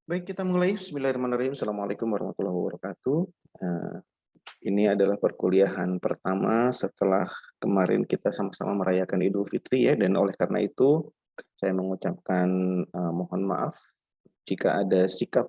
Baik, kita mulai. Bismillahirrahmanirrahim. Assalamualaikum warahmatullahi wabarakatuh. Eh, ini adalah perkuliahan pertama setelah kemarin kita sama-sama merayakan Idul Fitri ya, dan oleh karena itu saya mengucapkan mohon maaf jika ada sikap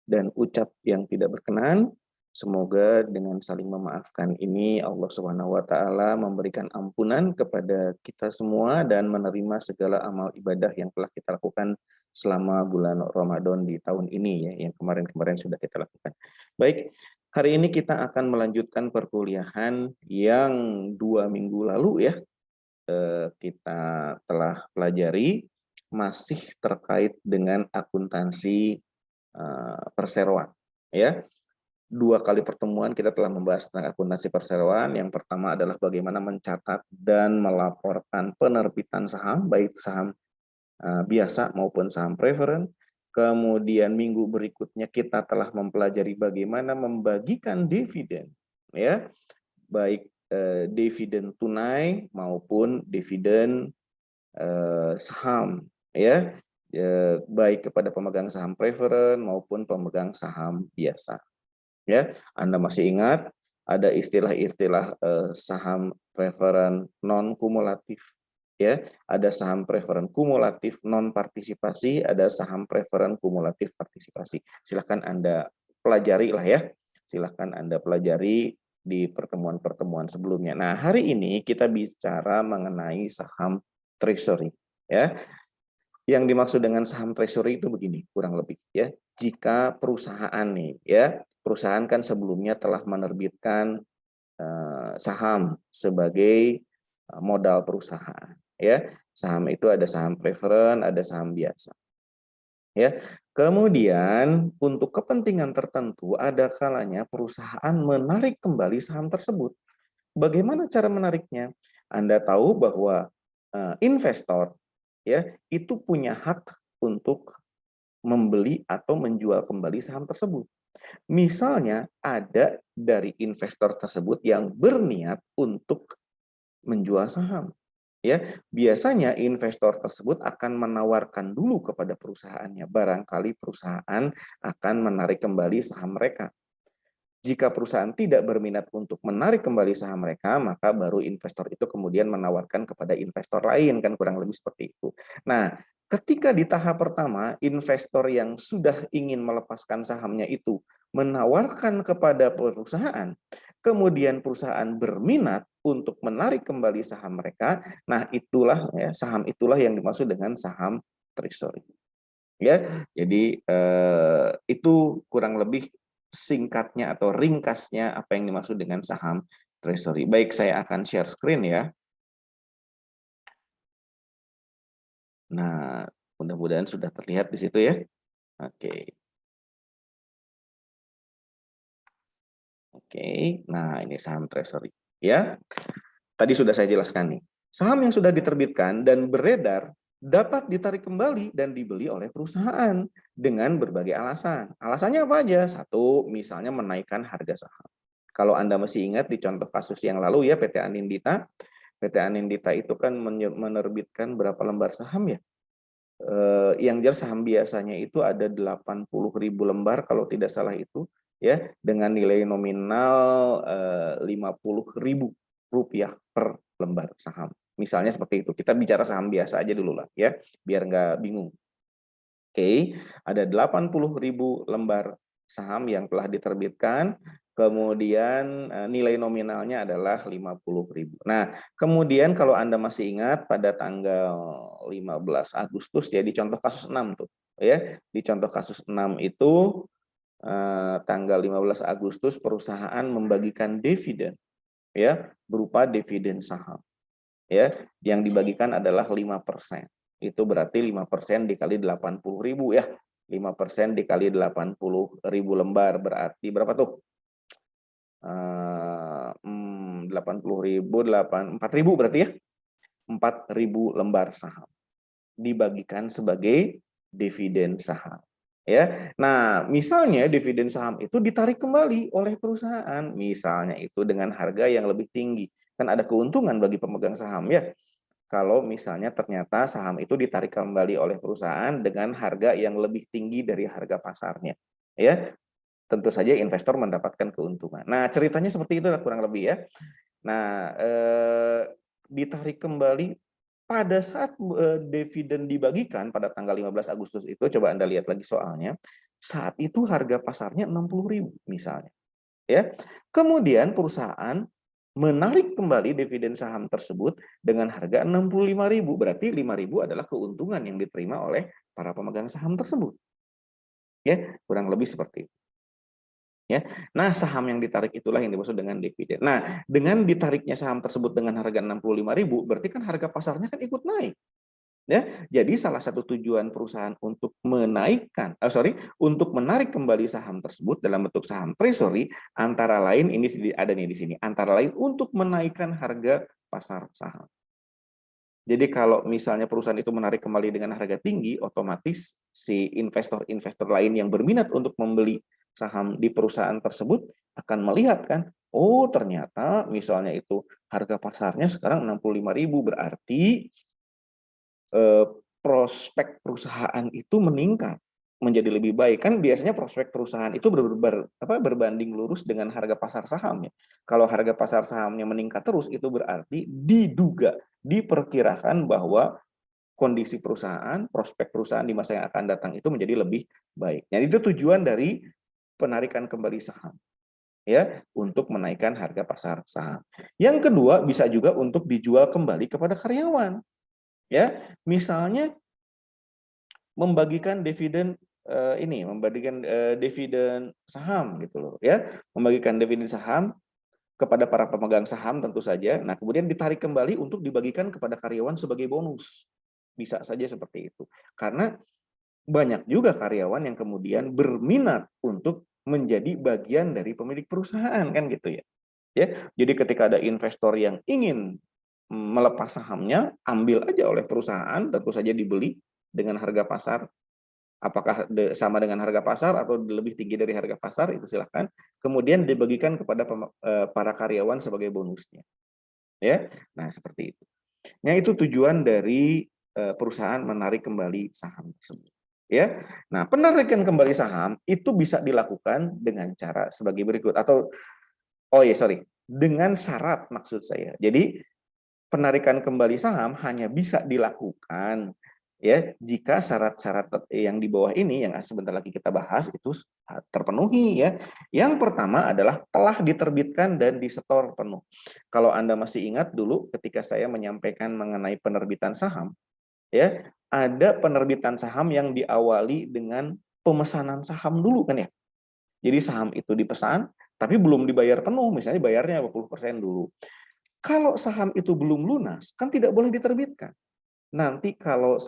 dan ucap yang tidak berkenan. Semoga dengan saling memaafkan ini Allah Subhanahu wa taala memberikan ampunan kepada kita semua dan menerima segala amal ibadah yang telah kita lakukan selama bulan Ramadan di tahun ini ya, yang kemarin-kemarin sudah kita lakukan. Baik, hari ini kita akan melanjutkan perkuliahan yang 2 minggu lalu ya kita telah pelajari, masih terkait dengan akuntansi perseroan ya. 2 kali pertemuan kita telah membahas tentang akuntansi perseroan. Yang pertama adalah bagaimana mencatat dan melaporkan penerbitan saham, baik saham biasa maupun saham preferen. Kemudian minggu berikutnya kita telah mempelajari bagaimana membagikan dividen, ya, baik dividen tunai maupun dividen saham, ya, baik kepada pemegang saham preferen maupun pemegang saham biasa. Ya, Anda masih ingat ada istilah-istilah saham preferen non kumulatif, ya, ada saham preferen kumulatif non partisipasi, ada saham preferen kumulatif partisipasi. Silahkan Anda pelajari lah ya, silahkan Anda pelajari di pertemuan-pertemuan sebelumnya. Nah, hari ini kita bicara mengenai saham treasury, ya. Yang dimaksud dengan saham treasury itu begini, kurang lebih ya. Jika perusahaan nih ya, perusahaan kan sebelumnya telah menerbitkan saham sebagai modal perusahaan ya. Saham itu ada saham preferen, ada saham biasa. Ya. Kemudian untuk kepentingan tertentu ada kalanya perusahaan menarik kembali saham tersebut. Bagaimana cara menariknya? Anda tahu bahwa investor ya itu punya hak untuk membeli atau menjual kembali saham tersebut. Misalnya ada dari investor tersebut yang berniat untuk menjual saham. Ya, biasanya investor tersebut akan menawarkan dulu kepada perusahaannya, barangkali perusahaan akan menarik kembali saham mereka. Jika perusahaan tidak berminat untuk menarik kembali saham mereka, maka baru investor itu kemudian menawarkan kepada investor lain, kan kurang lebih seperti itu. Nah, ketika di tahap pertama, investor yang sudah ingin melepaskan sahamnya itu menawarkan kepada perusahaan, kemudian perusahaan berminat untuk menarik kembali saham mereka, nah itulah ya, saham itulah yang dimaksud dengan saham treasury. Ya, jadi itu kurang lebih singkatnya atau ringkasnya apa yang dimaksud dengan saham treasury. Baik, saya akan share screen ya. Nah, mudah-mudahan sudah terlihat di situ ya. Oke. Oke. Nah, ini saham treasury ya. Tadi sudah saya jelaskan nih. Saham yang sudah diterbitkan dan beredar dapat ditarik kembali dan dibeli oleh perusahaan dengan berbagai alasan. Alasannya apa aja? Satu, misalnya menaikkan harga saham. Kalau Anda masih ingat di contoh kasus yang lalu ya, PT Anindita. PT Anindita itu kan menerbitkan berapa lembar saham ya? Yang jelas saham biasanya itu ada 80.000 lembar kalau tidak salah itu ya, dengan nilai nominal 50.000 rupiah per lembar saham. Misalnya seperti itu. Kita bicara saham biasa aja dulu lah ya, biar nggak bingung. Oke, ada 80.000 lembar saham yang telah diterbitkan, kemudian nilai nominalnya adalah 50.000. Nah, kemudian kalau Anda masih ingat pada tanggal 15 Agustus ya, di contoh kasus 6 tuh ya, di contoh kasus 6 itu tanggal 15 Agustus perusahaan membagikan dividen ya, berupa dividen saham ya, yang dibagikan adalah 5%. Itu berarti 5% dikali 80.000 ya. 5% dikali 80.000 lembar berarti berapa tuh? 80.000, 4.000 berarti ya. 4.000 lembar saham dibagikan sebagai dividen saham. Ya. Nah, misalnya dividen saham itu ditarik kembali oleh perusahaan, misalnya itu dengan harga yang lebih tinggi. Kan ada keuntungan bagi pemegang saham ya. kalau misalnya ternyata saham itu ditarik kembali oleh perusahaan dengan harga yang lebih tinggi dari harga pasarnya. Ya, tentu saja investor mendapatkan keuntungan. Nah, ceritanya seperti itu kurang lebih ya. Nah, ditarik kembali pada saat dividen dibagikan pada tanggal 15 Agustus itu, coba Anda lihat lagi soalnya, saat itu harga pasarnya 60.000 misalnya. Ya. Kemudian perusahaan menarik kembali dividen saham tersebut dengan harga 65.000, berarti 5.000 adalah keuntungan yang diterima oleh para pemegang saham tersebut. Ya, kurang lebih seperti itu. Ya. Nah, saham yang ditarik itulah yang dimaksud dengan dividen. Nah, dengan ditariknya saham tersebut dengan harga 65.000, berarti kan harga pasarnya kan ikut naik. Ya, jadi salah satu tujuan perusahaan untuk untuk menarik kembali saham tersebut dalam bentuk saham treasury, antara lain ini ada nih di sini, antara lain untuk menaikkan harga pasar saham. Jadi kalau misalnya perusahaan itu menarik kembali dengan harga tinggi, otomatis si investor-investor lain yang berminat untuk membeli saham di perusahaan tersebut akan melihat kan, oh ternyata misalnya itu harga pasarnya sekarang 65.000, berarti prospek perusahaan itu meningkat menjadi lebih baik. Kan biasanya prospek perusahaan itu berbanding lurus dengan harga pasar sahamnya. Kalau harga pasar sahamnya meningkat terus, itu berarti diperkirakan bahwa kondisi perusahaan, prospek perusahaan di masa yang akan datang itu menjadi lebih baik. Jadi itu tujuan dari penarikan kembali saham, ya, untuk menaikkan harga pasar saham. Yang kedua, bisa juga untuk dijual kembali kepada karyawan. Ya, misalnya membagikan dividen dividen saham gitu loh ya, membagikan dividen saham kepada para pemegang saham tentu saja. Nah, kemudian ditarik kembali untuk dibagikan kepada karyawan sebagai bonus. Bisa saja seperti itu. Karena banyak juga karyawan yang kemudian berminat untuk menjadi bagian dari pemilik perusahaan kan gitu ya. Ya, jadi ketika ada investor yang ingin melepas sahamnya, ambil aja oleh perusahaan, tentu saja dibeli dengan harga pasar. Apakah sama dengan harga pasar atau lebih tinggi dari harga pasar, itu silahkan. Kemudian dibagikan kepada para karyawan sebagai bonusnya. Ya, nah seperti itu. Nah, itu tujuan dari perusahaan menarik kembali saham tersebut. Ya, nah penarikan kembali saham itu bisa dilakukan dengan cara sebagai berikut dengan syarat maksud saya. Jadi penarikan kembali saham hanya bisa dilakukan ya jika syarat-syarat yang di bawah ini yang sebentar lagi kita bahas itu terpenuhi ya. Yang pertama adalah telah diterbitkan dan disetor penuh. Kalau Anda masih ingat dulu ketika saya menyampaikan mengenai penerbitan saham ya, ada penerbitan saham yang diawali dengan pemesanan saham dulu kan ya. Jadi saham itu dipesan tapi belum dibayar penuh, misalnya bayarnya 50% dulu. Kalau saham itu belum lunas, kan tidak boleh diterbitkan. Nanti kalau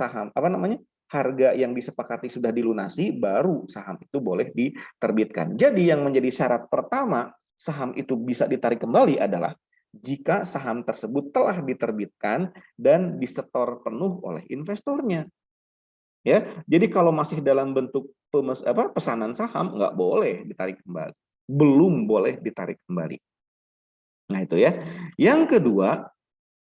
harga yang disepakati sudah dilunasi, baru saham itu boleh diterbitkan. Jadi yang menjadi syarat pertama saham itu bisa ditarik kembali adalah jika saham tersebut telah diterbitkan dan disetor penuh oleh investornya. Ya, jadi kalau masih dalam bentuk pesanan saham nggak boleh ditarik kembali, belum boleh ditarik kembali. Nah itu ya. Yang kedua,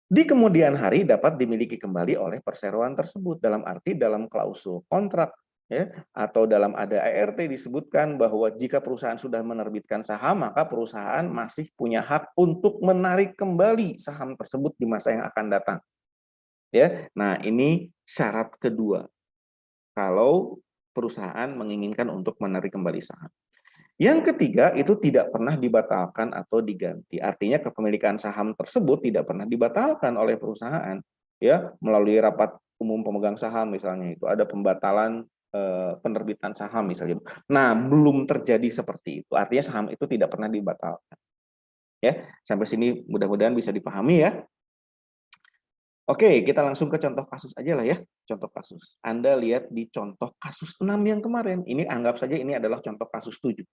di kemudian hari dapat dimiliki kembali oleh perseroan tersebut, dalam arti dalam klausul kontrak ya, atau dalam ada ART disebutkan bahwa jika perusahaan sudah menerbitkan saham, maka perusahaan masih punya hak untuk menarik kembali saham tersebut di masa yang akan datang. Ya. Nah, ini syarat kedua. Kalau perusahaan menginginkan untuk menarik kembali saham. Yang ketiga, itu tidak pernah dibatalkan atau diganti. Artinya kepemilikan saham tersebut tidak pernah dibatalkan oleh perusahaan. Ya, melalui rapat umum pemegang saham misalnya itu ada pembatalan penerbitan saham misalnya. Nah, belum terjadi seperti itu. Artinya saham itu tidak pernah dibatalkan. Ya, sampai sini mudah-mudahan bisa dipahami ya. Oke, kita langsung ke contoh kasus aja lah ya. Contoh kasus. Anda lihat di contoh kasus 6 yang kemarin. Ini anggap saja ini adalah contoh kasus 7.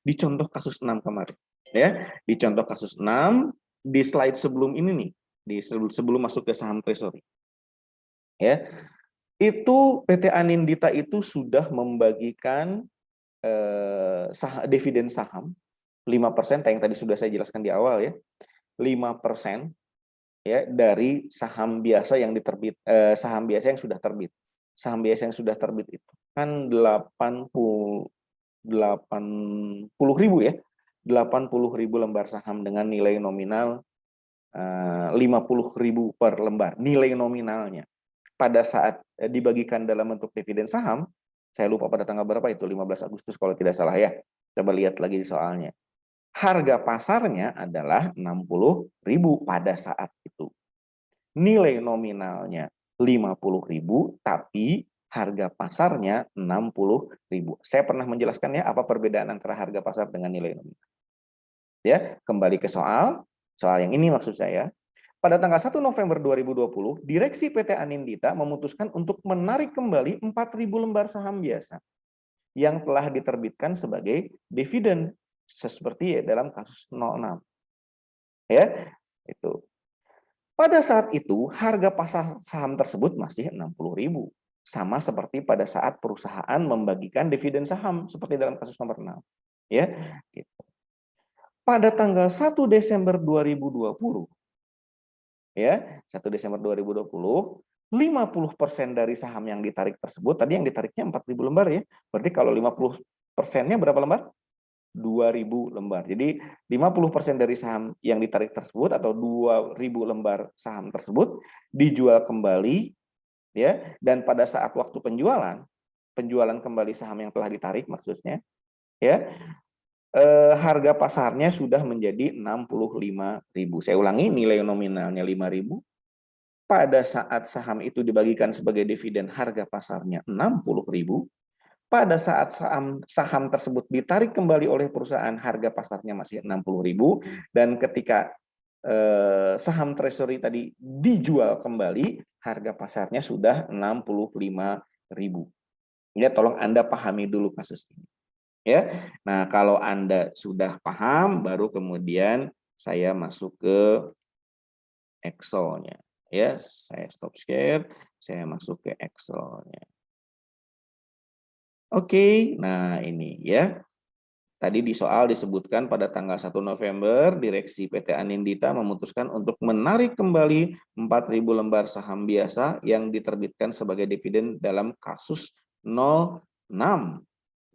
Di contoh kasus 6 kemarin. Ya, di contoh kasus 6, di slide sebelum ini nih, sebelum masuk ke saham treasury. Ya. Itu PT Anindita itu sudah membagikan dividen saham 5%, yang tadi sudah saya jelaskan di awal ya. 5% ya dari saham biasa yang saham biasa yang sudah terbit. Saham biasa yang sudah terbit itu kan 80.000 ya. 80.000 lembar saham dengan nilai nominal 50.000 per lembar, nilai nominalnya. Pada saat dibagikan dalam bentuk dividen saham, saya lupa pada tanggal berapa itu, 15 Agustus kalau tidak salah ya. Coba lihat lagi di soalnya. Harga pasarnya adalah 60.000 pada saat itu. Nilai nominalnya 50.000, tapi harga pasarnya 60.000. Saya pernah menjelaskan ya apa perbedaan antara harga pasar dengan nilai nominal. Ya, kembali ke soal yang ini maksud saya. Pada tanggal 1 November 2020, Direksi PT Anindita memutuskan untuk menarik kembali 4.000 lembar saham biasa yang telah diterbitkan sebagai dividen seperti dalam kasus 06. Ya, itu. Pada saat itu, harga pasar saham tersebut masih 60.000. Sama seperti pada saat perusahaan membagikan dividen saham seperti dalam kasus nomor 6. Ya, gitu. Pada tanggal 1 Desember 2020, ya, 1 Desember 2020, 50% dari saham yang ditarik tersebut, tadi yang ditariknya 4.000 lembar ya. Berarti kalau 50%-nya berapa lembar? 2.000 lembar. Jadi 50% dari saham yang ditarik tersebut atau 2.000 lembar saham tersebut dijual kembali ya, dan pada saat waktu penjualan kembali saham yang telah ditarik maksudnya ya, harga pasarnya sudah menjadi 65.000. Saya ulangi, nilai nominalnya 5.000. Pada saat saham itu dibagikan sebagai dividen, harga pasarnya 60.000. Pada saat saham tersebut ditarik kembali oleh perusahaan, harga pasarnya masih 60.000. Dan ketika saham treasury tadi dijual kembali, harga pasarnya sudah 65.000. Ya, tolong Anda pahami dulu kasus ini. Ya, nah kalau Anda sudah paham, baru kemudian saya masuk ke Excel-nya. Ya, saya stop share, saya masuk ke Excel-nya. Oke, nah ini ya. Tadi di soal disebutkan pada tanggal 1 November, Direksi PT Anindita memutuskan untuk menarik kembali 4.000 lembar saham biasa yang diterbitkan sebagai dividen dalam kasus 06.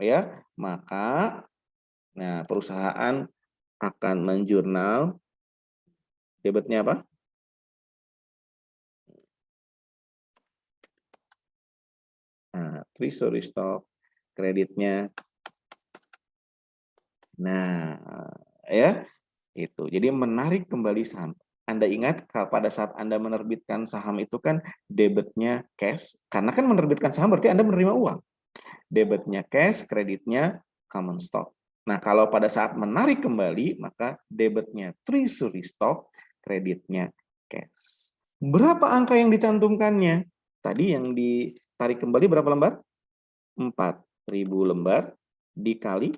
Ya, maka perusahaan akan menjurnal debitnya apa? Nah, treasury stock, kreditnya. Nah, ya, itu. Jadi menarik kembali saham. Anda ingat pada saat Anda menerbitkan saham itu kan debitnya cash, karena kan menerbitkan saham berarti Anda menerima uang. Debitnya cash, kreditnya common stock. Nah, kalau pada saat menarik kembali, maka debitnya treasury stock, kreditnya cash. Berapa angka yang dicantumkannya? Tadi yang ditarik kembali berapa lembar? 4.000 lembar dikali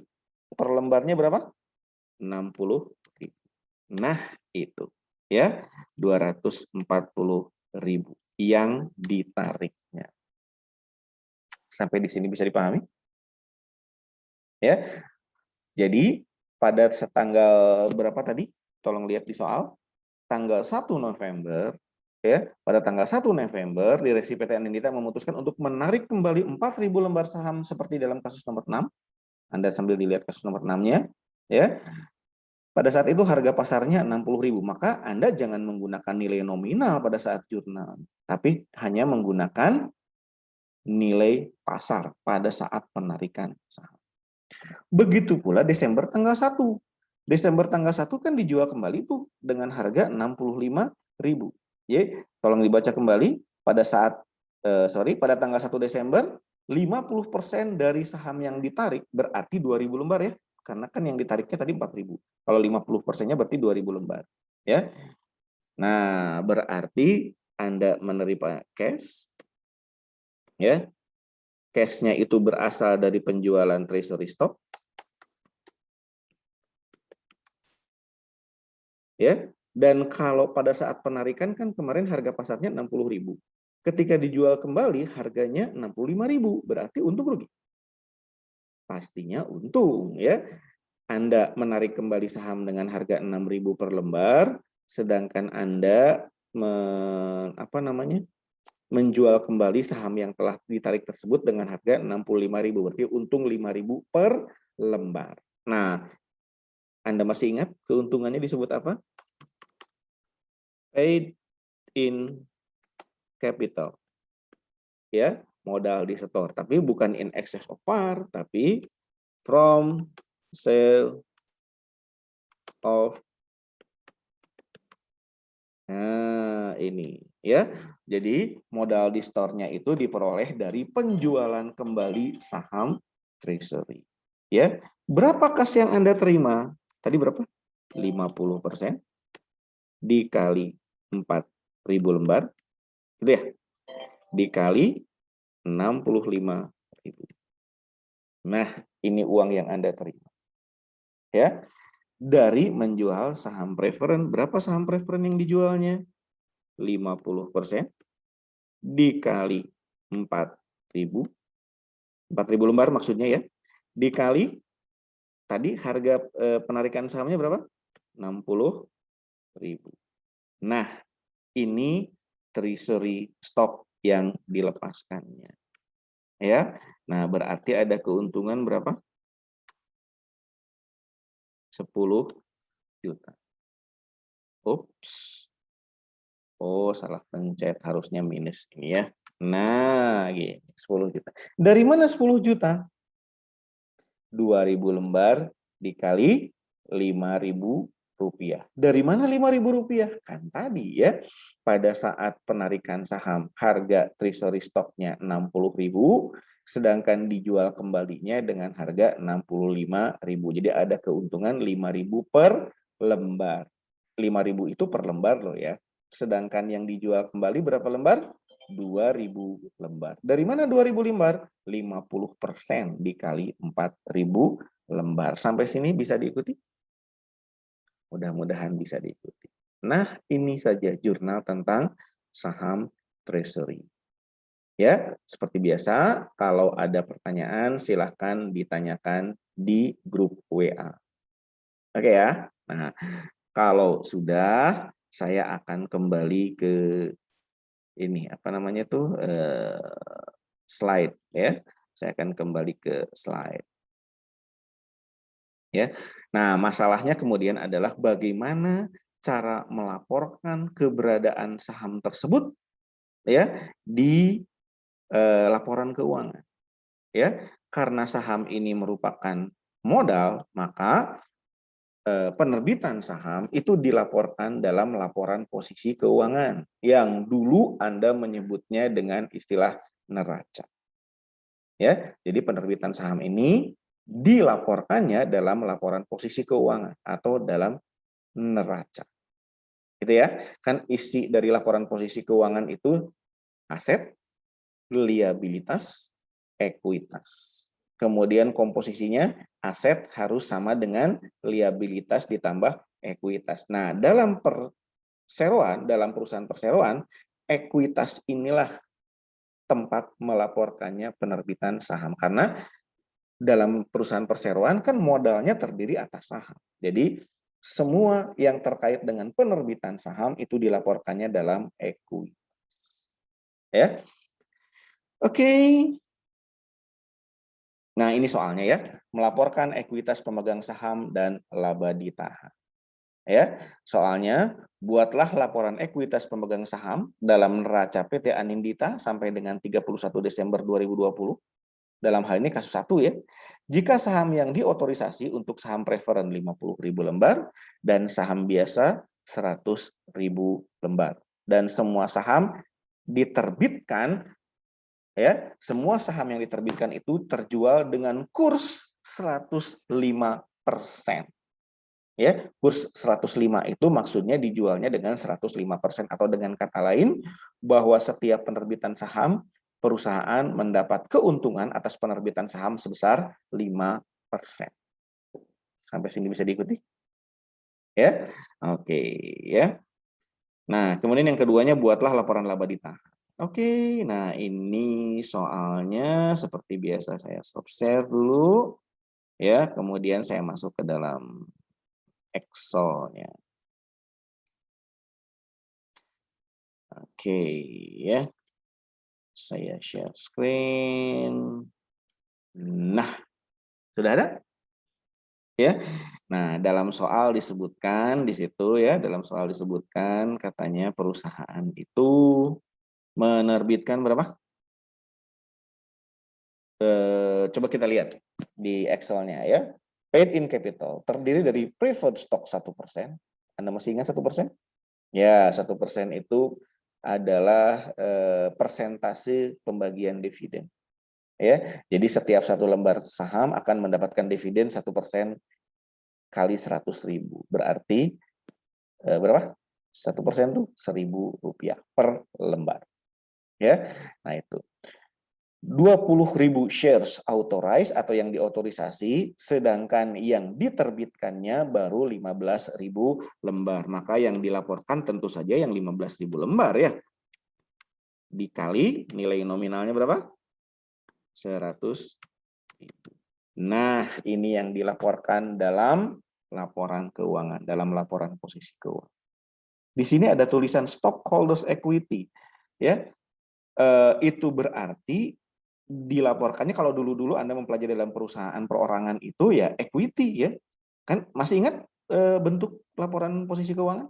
per lembarnya berapa? 60.000. Nah, itu ya, 240.000 yang ditariknya. Sampai di sini bisa dipahami? Ya. Jadi pada tanggal berapa tadi? Tolong lihat di soal. Tanggal 1 November ya, pada tanggal 1 November Direksi PT Anindita memutuskan untuk menarik kembali 4.000 lembar saham seperti dalam kasus nomor 6. Anda sambil dilihat kasus nomor 6-nya ya. Pada saat itu harga pasarnya 60.000, maka Anda jangan menggunakan nilai nominal pada saat jurnal, tapi hanya menggunakan nilai pasar pada saat penarikan saham. Begitu pula Desember tanggal 1. Desember tanggal 1 kan dijual kembali tuh dengan harga 65.000. Ya, tolong dibaca kembali pada saat pada tanggal 1 Desember 50% dari saham yang ditarik berarti 2.000 lembar ya. Karena kan yang ditariknya tadi 4.000. Kalau 50%-nya berarti 2.000 lembar, ya. Nah, berarti Anda menerima cash ya. Cash-nya itu berasal dari penjualan treasury stock. Ya. Dan kalau pada saat penarikan kan kemarin harga pasarnya 60.000. Ketika dijual kembali harganya 65.000, berarti untung rugi? Pastinya untung ya. Anda menarik kembali saham dengan harga 6.000 per lembar, sedangkan Anda menjual kembali saham yang telah ditarik tersebut dengan harga 65.000, berarti untung 5.000 per lembar. Nah, Anda masih ingat keuntungannya disebut apa? Paid in capital. Ya, modal di setor, tapi bukan in excess of par, tapi from sale of. Nah, ini ya. Jadi modal di store-nya itu diperoleh dari penjualan kembali saham treasury. Ya. Berapa kas yang Anda terima? Tadi berapa? 50% dikali 4.000 lembar. Gitu ya. Dikali 65.000. Nah, ini uang yang Anda terima. Ya. Dari menjual saham preferen, berapa saham preferen yang dijualnya? 50% dikali 4.000 lembar maksudnya ya, dikali tadi harga penarikan sahamnya berapa? 60.000. Nah, ini treasury stock yang dilepaskannya. Ya. Nah, berarti ada keuntungan berapa? 10 juta. Ups. Oh, salah pencet, harusnya minus ini ya. Nah, gini, 10 juta. Dari mana 10 juta? 2.000 lembar dikali 5.000 rupiah. Dari mana 5.000 rupiah? Kan tadi ya, pada saat penarikan saham harga treasury stocknya 60.000, sedangkan dijual kembalinya dengan harga 65.000. Jadi ada keuntungan 5.000 per lembar. 5.000 itu per lembar loh ya. Sedangkan yang dijual kembali berapa lembar? 2.000 lembar. Dari mana 2.000 lembar? 50% dikali 4.000 lembar. Sampai sini bisa diikuti? Mudah-mudahan bisa diikuti. Nah, ini saja jurnal tentang saham treasury. Ya, seperti biasa, kalau ada pertanyaan silahkan ditanyakan di grup WA. Oke ya. Nah, kalau sudah, saya akan kembali ke ini slide ya. Saya akan kembali ke slide. Ya. Nah, masalahnya kemudian adalah bagaimana cara melaporkan keberadaan saham tersebut ya di laporan keuangan. Ya, karena saham ini merupakan modal, maka penerbitan saham itu dilaporkan dalam laporan posisi keuangan yang dulu Anda menyebutnya dengan istilah neraca. Ya, jadi penerbitan saham ini dilaporkannya dalam laporan posisi keuangan atau dalam neraca. Gitu ya. Kan isi dari laporan posisi keuangan itu aset, liabilitas, ekuitas. Kemudian komposisinya aset harus sama dengan liabilitas ditambah ekuitas. Nah, dalam perseroan, dalam perusahaan perseroan, ekuitas inilah tempat melaporkannya penerbitan saham. Karena dalam perusahaan perseroan kan modalnya terdiri atas saham. Jadi semua yang terkait dengan penerbitan saham itu dilaporkannya dalam ekuitas. Ya. Oke. Nah, ini soalnya ya, melaporkan ekuitas pemegang saham dan laba ditahan. Ya, soalnya buatlah laporan ekuitas pemegang saham dalam neraca PT Anindita sampai dengan 31 Desember 2020. Dalam hal ini kasus 1 ya. Jika saham yang diotorisasi untuk saham preferen 50.000 lembar dan saham biasa 100.000 lembar. Dan semua saham diterbitkan ya, semua saham yang diterbitkan itu terjual dengan kurs 105%. Ya, kurs 105 itu maksudnya dijualnya dengan 105%, atau dengan kata lain bahwa setiap penerbitan saham perusahaan mendapat keuntungan atas penerbitan saham sebesar 5%. Sampai sini bisa diikuti? Ya. Oke, ya. Nah, kemudian yang keduanya buatlah laporan laba ditahan. Oke, nah ini soalnya seperti biasa saya stop share dulu ya, kemudian saya masuk ke dalam Excel-nya. Oke, ya. Saya share screen. Nah, sudah ada? Ya. Nah, dalam soal disebutkan di situ ya, dalam soal disebutkan katanya perusahaan itu menerbitkan berapa? Coba kita lihat di Excel-nya ya. Paid in capital terdiri dari preferred stock 1%. Anda masih ingat 1%? Ya, 1% itu adalah persentase pembagian dividen. Ya, jadi setiap satu lembar saham akan mendapatkan dividen 1% kali 100.000. Berarti berapa? 1% tuh Rp1.000 per lembar. Ya, nah itu. 20.000 shares authorized atau yang diotorisasi, sedangkan yang diterbitkannya baru 15.000 lembar. Maka yang dilaporkan tentu saja yang 15.000 lembar ya. Dikali nilai nominalnya berapa? 100.000. Nah, ini yang dilaporkan dalam laporan keuangan, dalam laporan posisi keuangan. Di sini ada tulisan stockholders equity. Ya, itu berarti dilaporkannya kalau dulu-dulu Anda mempelajari dalam perusahaan perorangan itu ya equity ya. Kan masih ingat bentuk laporan posisi keuangan?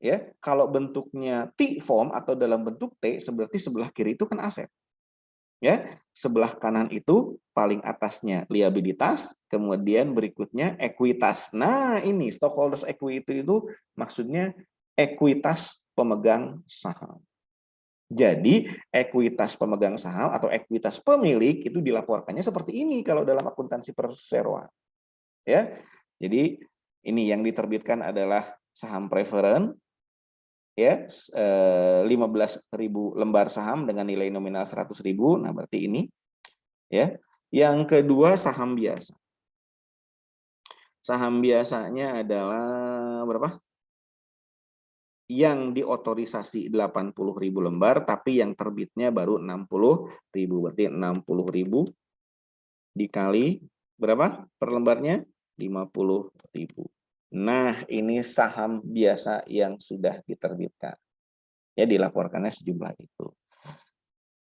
Ya, kalau bentuknya T form atau dalam bentuk T berarti sebelah kiri itu kan aset. Ya, sebelah kanan itu paling atasnya liabilitas, kemudian berikutnya ekuitas. Nah, ini stockholders equity itu maksudnya ekuitas pemegang saham. Jadi, ekuitas pemegang saham atau ekuitas pemilik itu dilaporkannya seperti ini kalau dalam akuntansi perseroan. Ya. Jadi, ini yang diterbitkan adalah saham preferen ya, 15.000 lembar saham dengan nilai nominal 100.000. Nah, berarti ini ya. Yang kedua saham biasa. Saham biasanya adalah berapa? Yang diotorisasi 80.000 lembar, tapi yang terbitnya baru 60.000. Berarti 60.000 dikali berapa per lembarnya? 50.000. Nah, ini saham biasa yang sudah diterbitkan. Ya, dilaporkannya sejumlah itu.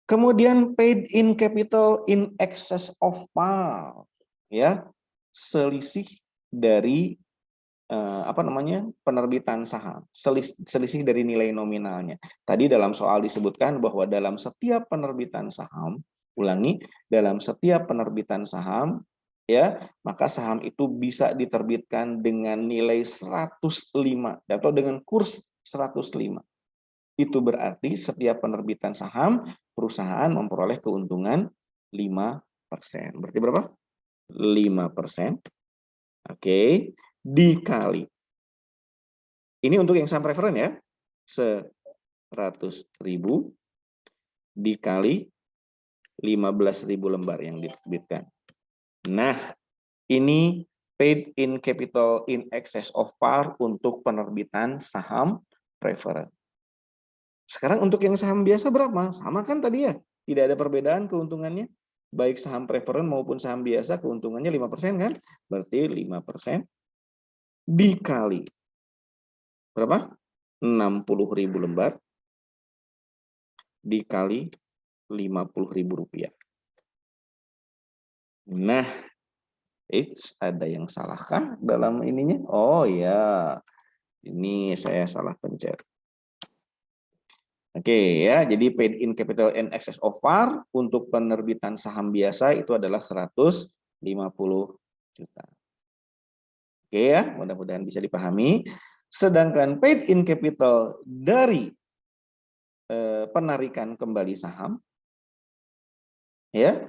Kemudian paid in capital in excess of par. Ya, selisih dari penerbitan saham, selisih dari nilai nominalnya. Tadi dalam soal disebutkan bahwa dalam setiap penerbitan saham, ulangi, dalam setiap penerbitan saham ya, maka saham itu bisa diterbitkan dengan nilai 105 atau dengan kurs 105. Itu berarti setiap penerbitan saham perusahaan memperoleh keuntungan 5%. Berarti berapa? 5%. Oke, dikali. Ini untuk yang saham preferen ya. 100.000 dikali 15.000 lembar yang diterbitkan. Nah, ini paid in capital in excess of par untuk penerbitan saham preferen. Sekarang untuk yang saham biasa berapa? Sama kan tadi ya? Tidak ada perbedaan keuntungannya. Baik saham preferen maupun saham biasa keuntungannya 5% kan? Berarti 5% dikali berapa? 60.000 lembar dikali Rp50.000. Nah, ada yang salahkah dalam ininya? Oh ya, ini saya salah pencet. Oke ya, jadi paid in capital in excess of par untuk penerbitan saham biasa itu adalah 150 juta. Oke ya, mudah-mudahan bisa dipahami. Sedangkan paid in capital dari penarikan kembali saham ya,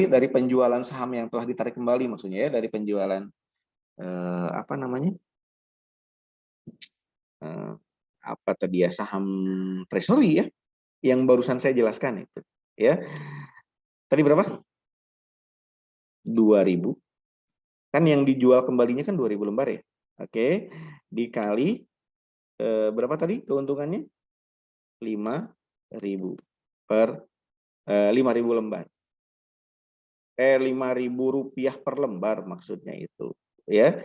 dari penjualan saham yang telah ditarik kembali maksudnya ya, dari penjualan apa tadi ya, saham treasury ya, yang barusan saya jelaskan itu ya. Tadi berapa? 2.000. Kan yang dijual kembalinya kan 2.000 lembar ya. Oke, dikali berapa tadi keuntungannya? 5.000 per 5.000 lembar. Rp5.000 per lembar maksudnya itu ya.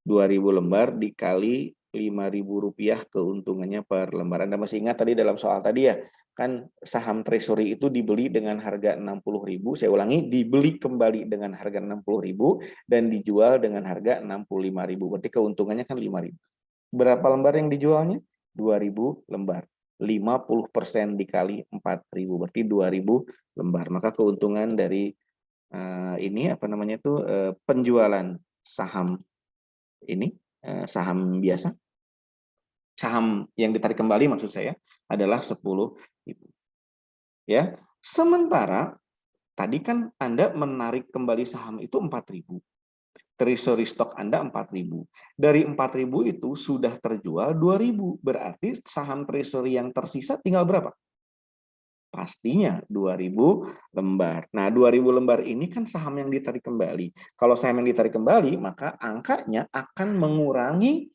2.000 lembar dikali Rp5.000 keuntungannya per lembar. Anda masih ingat tadi dalam soal tadi ya, kan saham treasury itu dibeli dengan harga 60.000, saya ulangi, dibeli kembali dengan harga 60.000 dan dijual dengan harga 65.000. Berarti keuntungannya kan 5.000. Berapa lembar yang dijualnya? 2.000 lembar. 50% dikali 4.000 berarti 2.000 lembar. Maka keuntungan dari ini apa namanya itu penjualan saham ini saham biasa, saham yang ditarik kembali maksud saya adalah 10.000. Ya. Sementara tadi kan Anda menarik kembali saham itu 4.000. Treasury stock Anda 4.000. Dari 4.000 itu sudah terjual 2.000. Berarti saham treasury yang tersisa tinggal berapa? Pastinya 2.000 lembar. Nah, 2.000 lembar ini kan saham yang ditarik kembali. Kalau saham yang ditarik kembali, maka angkanya akan mengurangi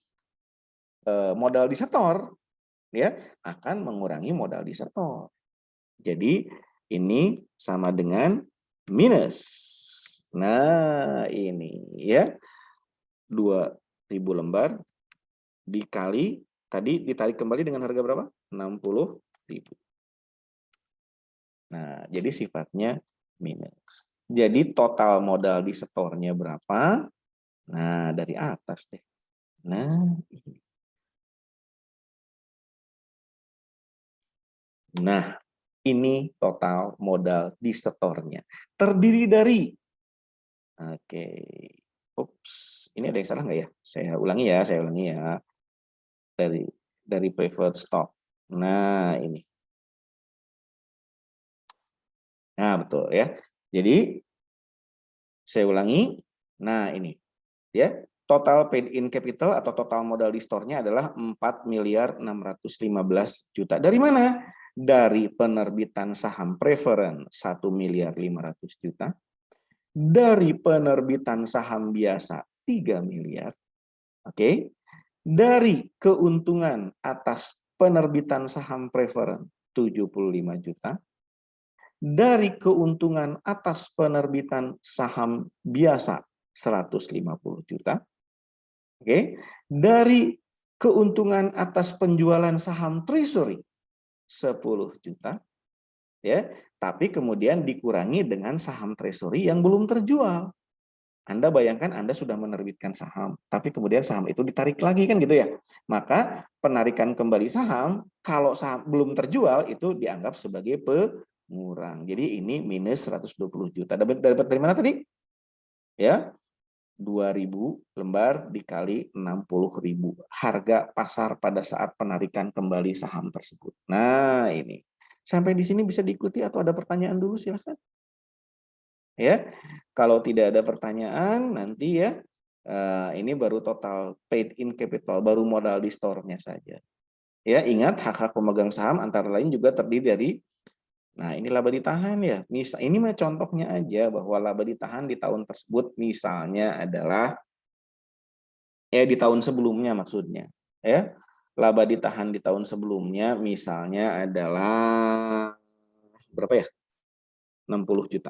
modal disetor. Ya, akan mengurangi modal disetor. Jadi, ini sama dengan minus. Nah, ini ya. 2.000 lembar dikali tadi ditarik kembali dengan harga berapa? 60.000. Nah, jadi sifatnya minus. Jadi total modal di setornya berapa? Nah, dari atas deh. Nah, ini. Nah, ini total modal di setornya. Terdiri dari, oke, ups, ini ada yang salah nggak ya? Saya ulangi ya. Dari preferred stock. Nah, ini. Nah, betul ya. Jadi, saya ulangi. Nah, ini. Ya, total paid in capital atau total modal di store-nya adalah 4.615.000.000. Dari mana? Dari penerbitan saham preference 1.500.000.000. Dari penerbitan saham biasa 3 miliar. Oke. Dari keuntungan atas penerbitan saham preference 75 juta. Dari keuntungan atas penerbitan saham biasa 150 juta. Oke, dari keuntungan atas penjualan saham treasury 10 juta, ya. Tapi kemudian dikurangi dengan saham treasury yang belum terjual. Anda bayangkan Anda sudah menerbitkan saham, tapi kemudian saham itu ditarik lagi kan gitu ya. Maka penarikan kembali saham kalau saham belum terjual itu dianggap sebagai pengurang. Jadi ini minus 120 juta. Dapat dari mana tadi? Ya, 2.000 lembar dikali 60.000 harga pasar pada saat penarikan kembali saham tersebut. Nah, ini. Sampai di sini bisa diikuti atau ada pertanyaan dulu silahkan. Ya. Kalau tidak ada pertanyaan nanti ya ini baru total paid in capital, baru modal di store-nya saja. Ya, ingat hak-hak pemegang saham antara lain juga terdiri dari, nah ini laba ditahan ya. Ini mah contohnya aja bahwa laba ditahan di tahun tersebut misalnya adalah di tahun sebelumnya maksudnya ya. Laba ditahan di tahun sebelumnya misalnya adalah berapa ya? 60 juta.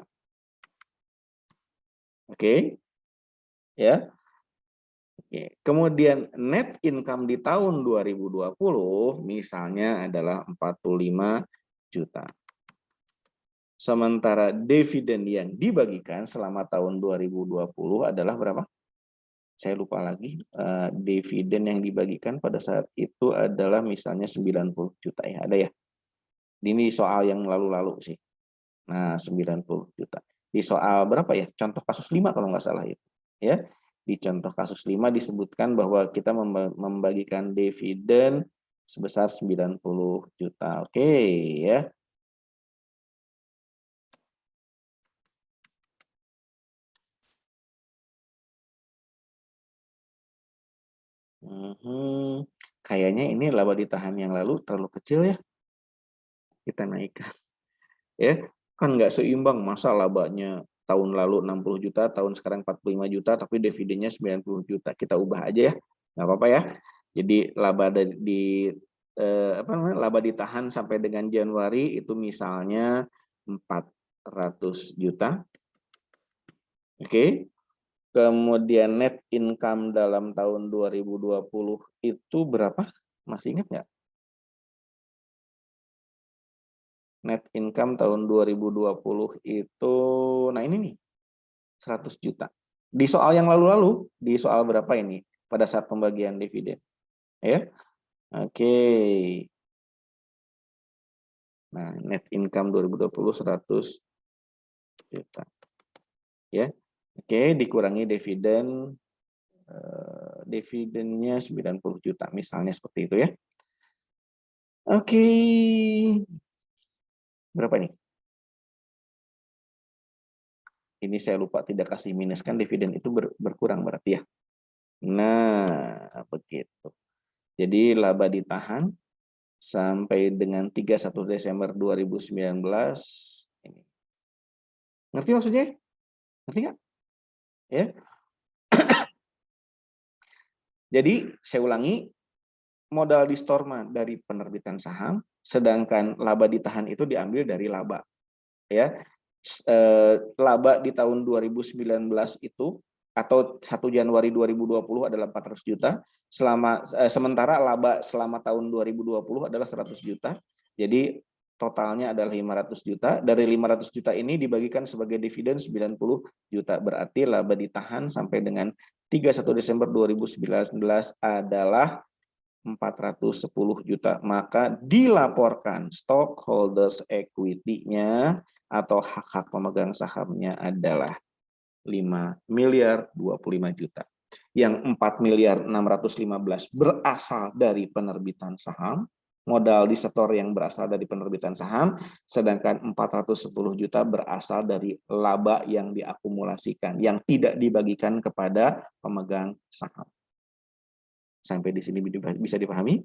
Oke. Ya. Oke. Kemudian net income di tahun 2020 misalnya adalah 45 juta. Sementara dividen yang dibagikan selama tahun 2020 adalah berapa? Saya lupa lagi, dividen yang dibagikan pada saat itu adalah misalnya 90 juta ya, ada ya? Ini soal yang lalu-lalu sih. Nah, 90 juta. Di soal berapa ya? Contoh kasus 5 kalau nggak salah itu. Ya, di contoh kasus 5 disebutkan bahwa kita membagikan dividen sebesar 90 juta. Oke, ya. Kayaknya ini laba ditahan yang lalu terlalu kecil ya. Kita naikkan. Ya, kan nggak seimbang masa labanya tahun lalu 60 juta, tahun sekarang 45 juta, tapi dividennya 90 juta. Kita ubah aja ya, nggak apa-apa ya. Jadi laba laba ditahan sampai dengan Januari itu misalnya 400 juta. Oke. Kemudian net income dalam tahun 2020 itu berapa? Masih ingat nggak? Net income tahun 2020 itu, nah ini nih, 100 juta. Di soal yang lalu-lalu, di soal berapa ini? Pada saat pembagian dividen. Ya, oke. Nah, net income 2020 100 juta. Ya, oke, dikurangi dividen, dividennya 90 juta, misalnya seperti itu ya. Oke, berapa nih? Ini saya lupa tidak kasih minus, kan dividen itu berkurang berarti ya. Nah, begitu. Jadi laba ditahan sampai dengan 31 Desember 2019 ini. Ngerti maksudnya? Ngerti nggak? Ya. Jadi saya ulangi, modal distorma dari penerbitan saham, sedangkan laba ditahan itu diambil dari laba. Ya, laba di tahun 2019 itu atau 1 Januari 2020 adalah 400 juta, sementara laba selama tahun 2020 adalah 100 juta. Jadi totalnya adalah 500 juta. Dari 500 juta ini dibagikan sebagai dividen 90 juta. Berarti laba ditahan sampai dengan 31 Desember 2019 adalah 410 juta. Maka dilaporkan stockholders equity-nya atau hak-hak pemegang sahamnya adalah 5 miliar 25 juta. Yang 4 miliar 615 berasal dari penerbitan saham, modal disetor yang berasal dari penerbitan saham, sedangkan 410 juta berasal dari laba yang diakumulasikan, yang tidak dibagikan kepada pemegang saham. Sampai di sini bisa dipahami?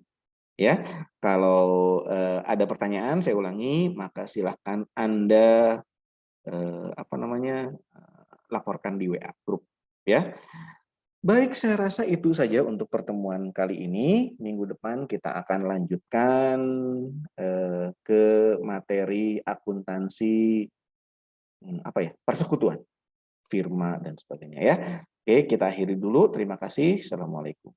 Ya, kalau ada pertanyaan, saya ulangi, maka silahkan Anda laporkan di WA grup. Ya, baik, saya rasa itu saja untuk pertemuan kali ini. Minggu depan kita akan lanjutkan ke materi akuntansi persekutuan, firma dan sebagainya ya. Oke, kita akhiri dulu. Terima kasih. Assalamualaikum.